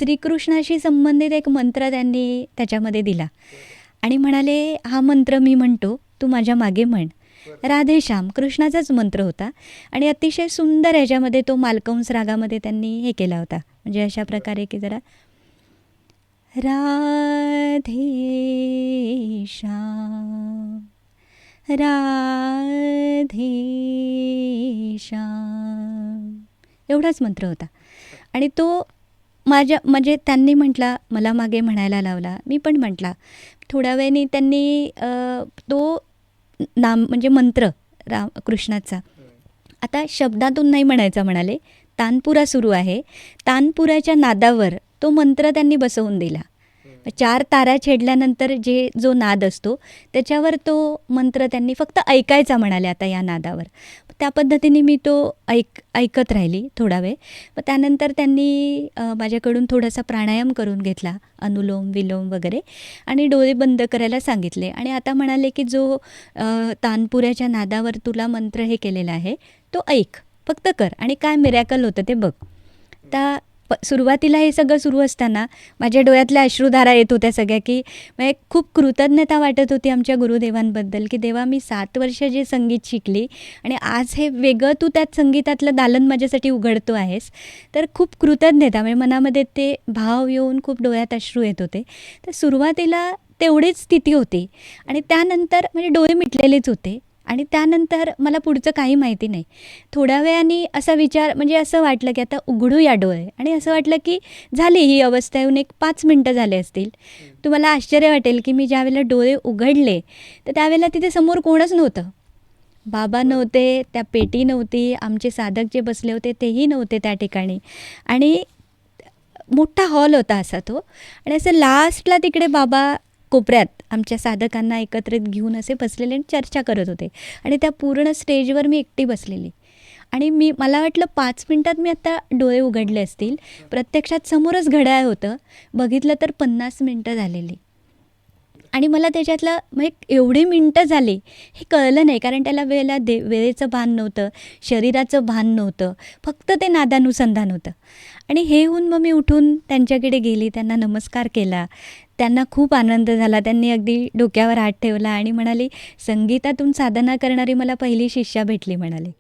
श्रीकृष्णाशी संबंधित एक मंत्र त्यांनी त्याच्यामध्ये दिला आणि म्हणाले, हा मंत्र मी म्हणतो, तू माझ्या मागे म्हण. राधेश्याम कृष्णाचाच मंत्र होता आणि अतिशय सुंदर ह्याच्यामध्ये तो मालकंस रागामध्ये त्यांनी हे केला होता. म्हणजे अशा प्रकारे की जरा राधेश्याम राधेश्याम एवढाच मंत्र होता आणि तो म्हणजे त्यांनी म्हटला, मला मागे म्हणायला लावला. मी पण म्हटला. थोड्या वेळाने त्यांनी तो नाम म्हणजे मंत्र कृष्णाचा आता शब्दातून नाही म्हणायचा म्हणाले. तानपुरा सुरू आहे, तानपुराच्या नादावर तो मंत्र त्यांनी बसवून दिला. 4 तारा छेडल्यानंतर जो नाद असतो त्याच्यावर तो मंत्र त्यांनी फक्त ऐकायचा म्हणाले आता या नादावर. त्या पद्धतीने मी तो ऐकत राहिली थोडा वेळ. मग त्यानंतर त्यांनी माझ्याकडून थोडासा प्राणायाम करून घेतला, अनुलोम विलोम वगैरे, आणि डोळे बंद करायला सांगितले आणि आता म्हणाले की जो तानपुऱ्याच्या नादावर तुला मंत्र हे केलेला आहे तो ऐक, फक्त कर आणि काय मिरॅकल होतं ते बघ. आता सुरुवातीला हे सगळं सुरू असताना माझ्या डोळ्यातल्या अश्रुधारा येत होत्या सगळ्या, की म्हणजे खूप कृतज्ञता वाटत होती आमच्या गुरुदेवांबद्दल, की देवा मी 7 वर्ष जे संगीत शिकली आणि आज हे वेगळं तू त्यात संगीतातलं दालन माझ्यासाठी उघडतो आहेस, तर खूप कृतज्ञता. म्हणजे मनामध्ये ते भाव येऊन खूप डोळ्यात अश्रू येत होते. तर सुरुवातीला तेवढीच स्थिती होती आणि त्यानंतर म्हणजे डोळे मिटलेलेच होते आणि त्यानंतर मला पुढचं काही माहिती नाही. थोड्या वेळाने असा विचार म्हणजे असं वाटलं की आता उघडूया डोळे आणि असं वाटलं की झाली ही अवस्था येऊन एक 5 मिनटं झाले असतील. तुम्हाला आश्चर्य वाटेल की मी ज्यावेळेला डोळे उघडले तर त्यावेळेला तिथे समोर कोणच नव्हतं. बाबा नव्हते, त्या पेटी नव्हती, आमचे साधक जे बसले होते तेही नव्हते त्या ठिकाणी आणि मोठा हॉल होता असा तो आणि असं लास्टला तिकडे बाबा कोपऱ्यात आमच्या साधकांना एकत्रित घेऊन असे बसलेले आणि चर्चा करत होते आणि त्या पूर्ण स्टेजवर मी एकटी बसलेली आणि मला वाटलं 5 मिनटात मी आता डोळे उघडले असतील. प्रत्यक्षात समोरच घड्याळ होतं, बघितलं तर 50 मिनटं झालेली आणि मला त्याच्यातलं म्हणजे एवढी मिनटं झाली हे कळलं नाही, कारण त्याला वेळेचं भान नव्हतं, शरीराचं भान नव्हतं, फक्त ते नादानुसंधान होतं. आणि हे होऊन मग मी उठून त्यांच्याकडे गेली, त्यांना नमस्कार केला. त्यांना खूप आनंद झाला. त्यांनी अगदी डोक्यावर हात ठेवला आणि म्हणाली, संगीतातून साधना करणारी मला पहिली शिष्या भेटली म्हणाले.